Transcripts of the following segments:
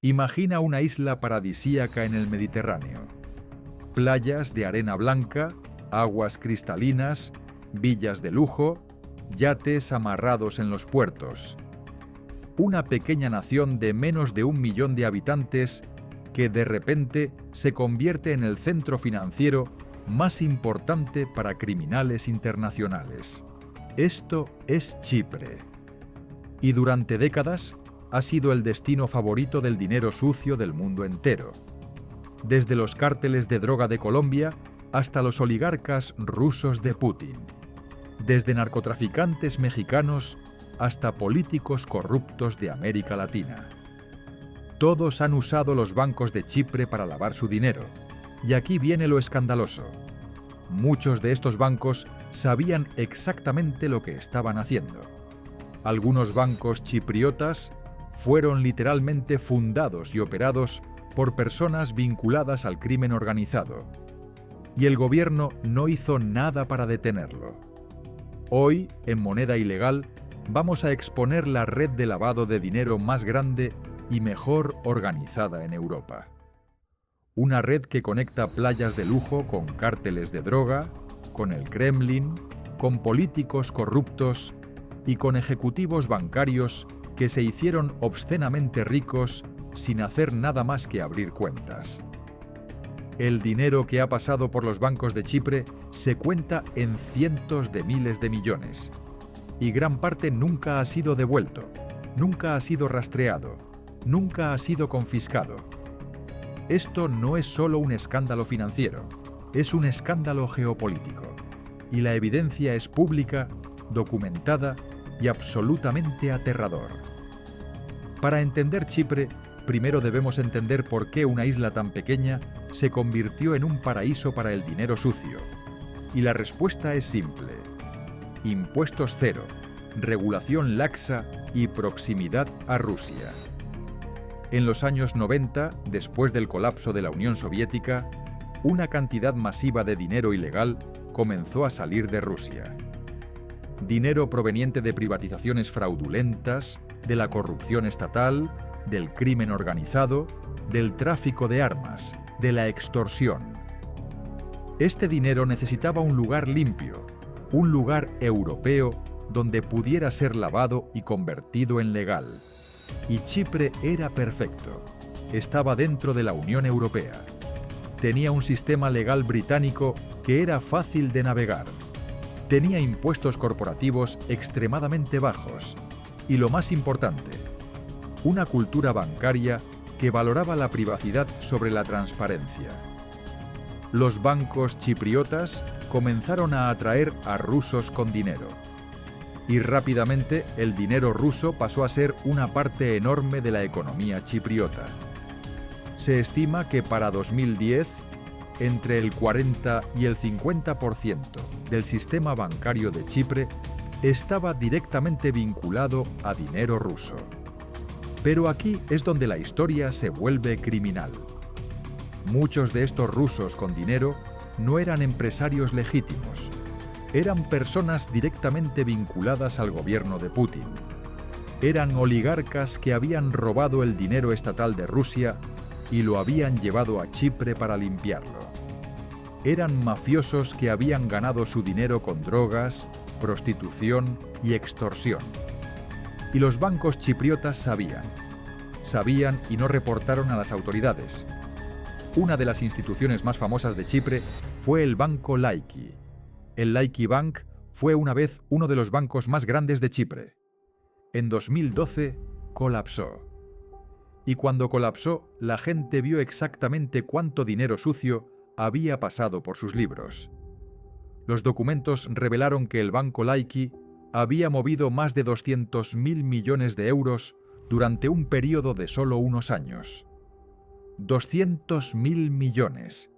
Imagina una isla paradisíaca en el Mediterráneo. Playas de arena blanca, aguas cristalinas, villas de lujo, yates amarrados en los puertos. Una pequeña nación de menos de 1 millón de habitantes que de repente se convierte en el centro financiero más importante para criminales internacionales. Esto es Chipre. Y durante décadas ha sido el destino favorito del dinero sucio del mundo entero. Desde los cárteles de droga de Colombia hasta los oligarcas rusos de Putin. Desde narcotraficantes mexicanos hasta políticos corruptos de América Latina. Todos han usado los bancos de Chipre para lavar su dinero. Y aquí viene lo escandaloso. Muchos de estos bancos sabían exactamente lo que estaban haciendo. Algunos bancos chipriotas fueron literalmente fundados y operados por personas vinculadas al crimen organizado. Y el gobierno no hizo nada para detenerlo. Hoy, en Moneda Ilegal, vamos a exponer la red de lavado de dinero más grande y mejor organizada en Europa. Una red que conecta playas de lujo con cárteles de droga, con el Kremlin, con políticos corruptos y con ejecutivos bancarios que se hicieron obscenamente ricos sin hacer nada más que abrir cuentas. El dinero que ha pasado por los bancos de Chipre se cuenta en cientos de miles de millones, y gran parte nunca ha sido devuelto, nunca ha sido rastreado, nunca ha sido confiscado. Esto no es solo un escándalo financiero, es un escándalo geopolítico, y la evidencia es pública, documentada y absolutamente aterrador. Para entender Chipre, primero debemos entender por qué una isla tan pequeña se convirtió en un paraíso para el dinero sucio. Y la respuesta es simple: impuestos cero, regulación laxa y proximidad a Rusia. En los años 90, después del colapso de la Unión Soviética, una cantidad masiva de dinero ilegal comenzó a salir de Rusia. Dinero proveniente de privatizaciones fraudulentas, de la corrupción estatal, del crimen organizado, del tráfico de armas, de la extorsión. Este dinero necesitaba un lugar limpio, un lugar europeo donde pudiera ser lavado y convertido en legal. Y Chipre era perfecto. Estaba dentro de la Unión Europea. Tenía un sistema legal británico que era fácil de navegar. Tenía impuestos corporativos extremadamente bajos. Y lo más importante, una cultura bancaria que valoraba la privacidad sobre la transparencia. Los bancos chipriotas comenzaron a atraer a rusos con dinero. Y rápidamente el dinero ruso pasó a ser una parte enorme de la economía chipriota. Se estima que para 2010, entre el 40 y el 50% del sistema bancario de Chipre estaba directamente vinculado a dinero ruso. Pero aquí es donde la historia se vuelve criminal. Muchos de estos rusos con dinero no eran empresarios legítimos. Eran personas directamente vinculadas al gobierno de Putin. Eran oligarcas que habían robado el dinero estatal de Rusia y lo habían llevado a Chipre para limpiarlo. Eran mafiosos que habían ganado su dinero con drogas, prostitución y extorsión. Y los bancos chipriotas sabían y no reportaron a las autoridades. Una de las instituciones más famosas de Chipre fue el Banco Laiki. El Laiki Bank fue una vez uno de los bancos más grandes de Chipre. En 2012 colapsó. Y cuando colapsó, la gente vio exactamente cuánto dinero sucio había pasado por sus libros. Los documentos revelaron que el Banco Laiki había movido más de 200.000 millones de euros durante un periodo de solo unos años. 200.000 millones.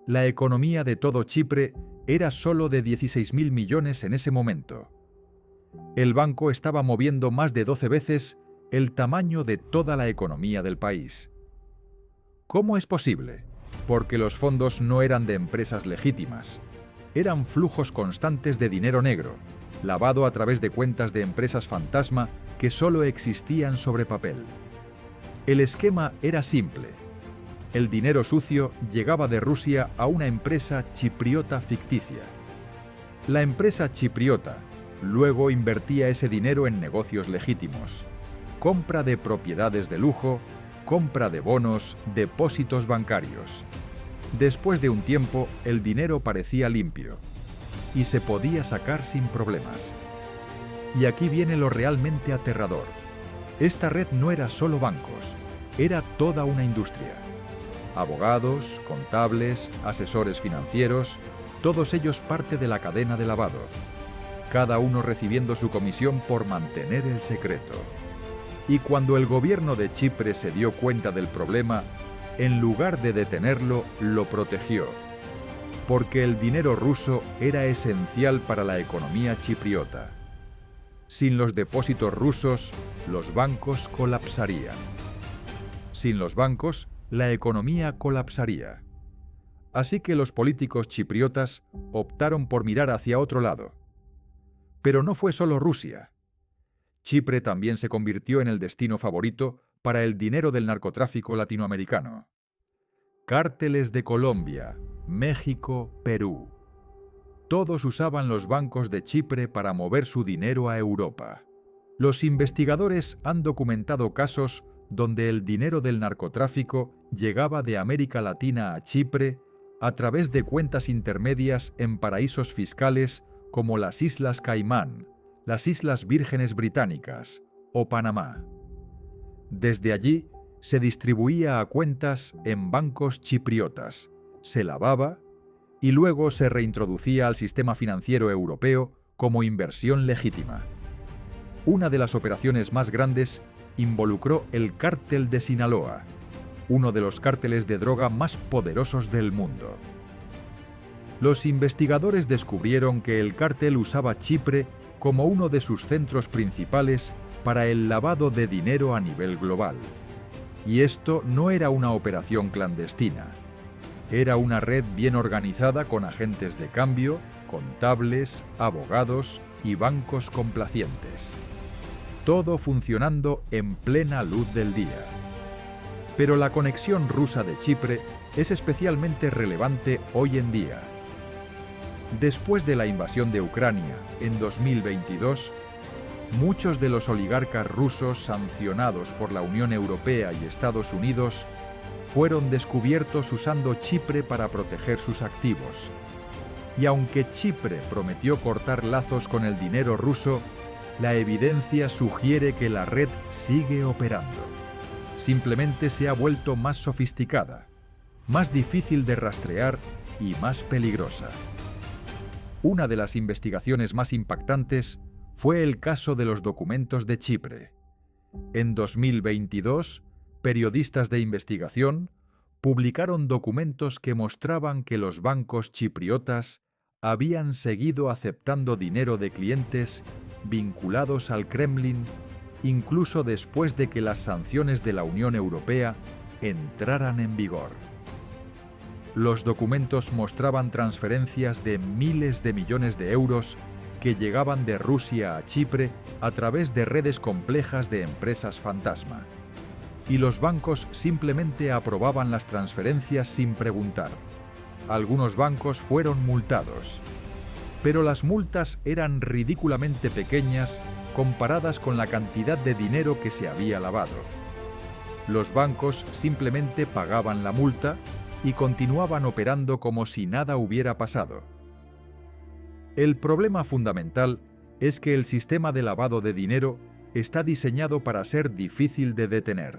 La economía de todo Chipre era solo de 16.000 millones en ese momento. El banco estaba moviendo más de 12 veces el tamaño de toda la economía del país. ¿Cómo es posible? Porque los fondos no eran de empresas legítimas. Eran flujos constantes de dinero negro, lavado a través de cuentas de empresas fantasma que solo existían sobre papel. El esquema era simple. El dinero sucio llegaba de Rusia a una empresa chipriota ficticia. La empresa chipriota luego invertía ese dinero en negocios legítimos: compra de propiedades de lujo, compra de bonos, depósitos bancarios. Después de un tiempo, el dinero parecía limpio y se podía sacar sin problemas. Y aquí viene lo realmente aterrador. Esta red no era solo bancos, era toda una industria. Abogados, contables, asesores financieros, todos ellos parte de la cadena de lavado, cada uno recibiendo su comisión por mantener el secreto. Y cuando el gobierno de Chipre se dio cuenta del problema, en lugar de detenerlo, lo protegió, porque el dinero ruso era esencial para la economía chipriota. Sin los depósitos rusos, los bancos colapsarían. Sin los bancos, la economía colapsaría. Así que los políticos chipriotas optaron por mirar hacia otro lado. Pero no fue solo Rusia. Chipre también se convirtió en el destino favorito para el dinero del narcotráfico latinoamericano. Cárteles de Colombia, México, Perú. Todos usaban los bancos de Chipre para mover su dinero a Europa. Los investigadores han documentado casos donde el dinero del narcotráfico llegaba de América Latina a Chipre a través de cuentas intermedias en paraísos fiscales como las Islas Caimán, las Islas Vírgenes Británicas o Panamá. Desde allí se distribuía a cuentas en bancos chipriotas, se lavaba y luego se reintroducía al sistema financiero europeo como inversión legítima. Una de las operaciones más grandes involucró el Cártel de Sinaloa, uno de los cárteles de droga más poderosos del mundo. Los investigadores descubrieron que el cártel usaba Chipre como uno de sus centros principales para el lavado de dinero a nivel global. Y esto no era una operación clandestina. Era una red bien organizada con agentes de cambio, contables, abogados y bancos complacientes. Todo funcionando en plena luz del día. Pero la conexión rusa de Chipre es especialmente relevante hoy en día. Después de la invasión de Ucrania en 2022, muchos de los oligarcas rusos sancionados por la Unión Europea y Estados Unidos fueron descubiertos usando Chipre para proteger sus activos. Y aunque Chipre prometió cortar lazos con el dinero ruso, la evidencia sugiere que la red sigue operando. Simplemente se ha vuelto más sofisticada, más difícil de rastrear y más peligrosa. Una de las investigaciones más impactantes fue el caso de los documentos de Chipre. En 2022, periodistas de investigación publicaron documentos que mostraban que los bancos chipriotas habían seguido aceptando dinero de clientes vinculados al Kremlin incluso después de que las sanciones de la Unión Europea entraran en vigor. Los documentos mostraban transferencias de miles de millones de euros que llegaban de Rusia a Chipre a través de redes complejas de empresas fantasma. Y los bancos simplemente aprobaban las transferencias sin preguntar. Algunos bancos fueron multados. Pero las multas eran ridículamente pequeñas comparadas con la cantidad de dinero que se había lavado. Los bancos simplemente pagaban la multa y continuaban operando como si nada hubiera pasado. El problema fundamental es que el sistema de lavado de dinero está diseñado para ser difícil de detener.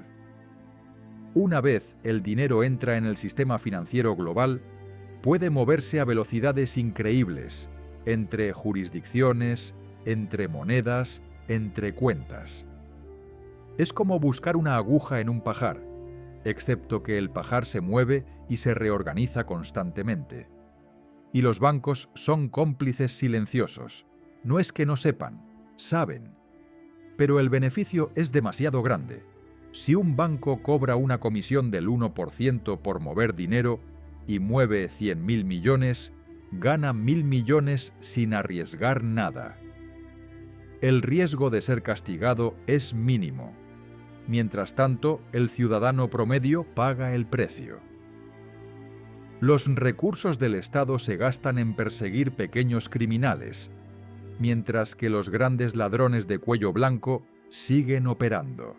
Una vez el dinero entra en el sistema financiero global, puede moverse a velocidades increíbles, entre jurisdicciones, entre monedas, entre cuentas. Es como buscar una aguja en un pajar, excepto que el pajar se mueve y se reorganiza constantemente. Y los bancos son cómplices silenciosos. No es que no sepan, saben. Pero el beneficio es demasiado grande. Si un banco cobra una comisión del 1% por mover dinero y mueve 100.000 millones, gana 1.000 millones sin arriesgar nada. El riesgo de ser castigado es mínimo. Mientras tanto, el ciudadano promedio paga el precio. Los recursos del Estado se gastan en perseguir pequeños criminales, mientras que los grandes ladrones de cuello blanco siguen operando.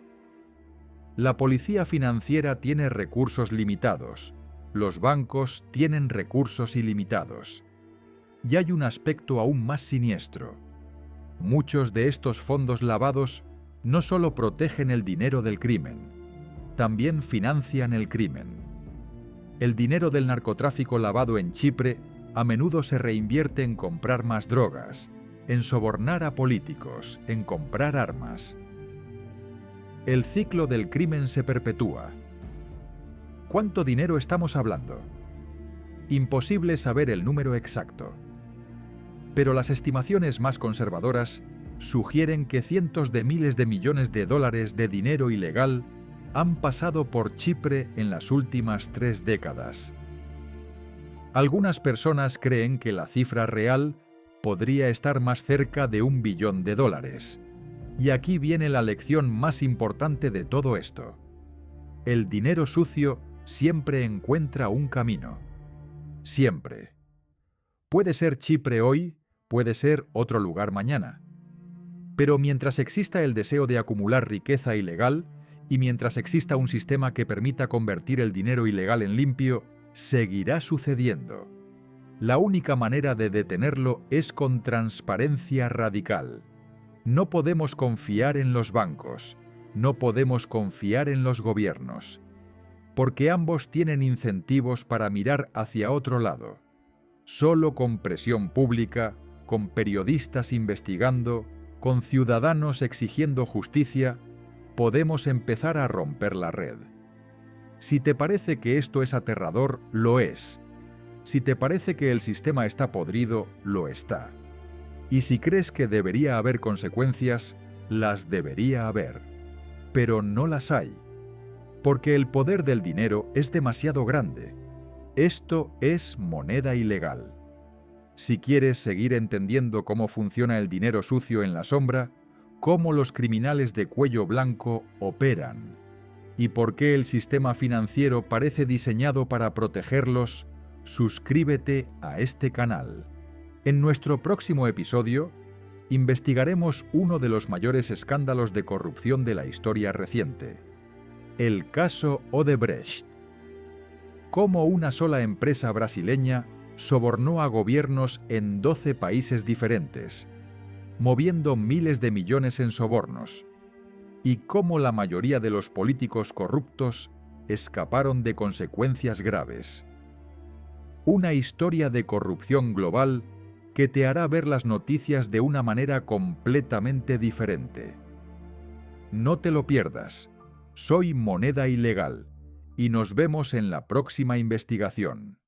La policía financiera tiene recursos limitados, los bancos tienen recursos ilimitados. Y hay un aspecto aún más siniestro. Muchos de estos fondos lavados no solo protegen el dinero del crimen, también financian el crimen. El dinero del narcotráfico lavado en Chipre a menudo se reinvierte en comprar más drogas, en sobornar a políticos, en comprar armas. El ciclo del crimen se perpetúa. ¿Cuánto dinero estamos hablando? Imposible saber el número exacto. Pero las estimaciones más conservadoras sugieren que cientos de miles de millones de dólares de dinero ilegal han pasado por Chipre en las últimas 3 décadas. Algunas personas creen que la cifra real podría estar más cerca de $1 billón. Y aquí viene la lección más importante de todo esto. El dinero sucio siempre encuentra un camino. Siempre. Puede ser Chipre hoy, puede ser otro lugar mañana. Pero mientras exista el deseo de acumular riqueza ilegal, y mientras exista un sistema que permita convertir el dinero ilegal en limpio, seguirá sucediendo. La única manera de detenerlo es con transparencia radical. No podemos confiar en los bancos, no podemos confiar en los gobiernos, porque ambos tienen incentivos para mirar hacia otro lado. Solo con presión pública, con periodistas investigando, con ciudadanos exigiendo justicia, podemos empezar a romper la red. Si te parece que esto es aterrador, lo es. Si te parece que el sistema está podrido, lo está. Y si crees que debería haber consecuencias, las debería haber. Pero no las hay. Porque el poder del dinero es demasiado grande. Esto es moneda ilegal. Si quieres seguir entendiendo cómo funciona el dinero sucio en la sombra, cómo los criminales de cuello blanco operan y por qué el sistema financiero parece diseñado para protegerlos, suscríbete a este canal. En nuestro próximo episodio, investigaremos uno de los mayores escándalos de corrupción de la historia reciente, el caso Odebrecht. Cómo una sola empresa brasileña sobornó a gobiernos en 12 países diferentes, moviendo miles de millones en sobornos, y cómo la mayoría de los políticos corruptos escaparon de consecuencias graves. Una historia de corrupción global que te hará ver las noticias de una manera completamente diferente. No te lo pierdas. Soy Moneda Ilegal y nos vemos en la próxima investigación.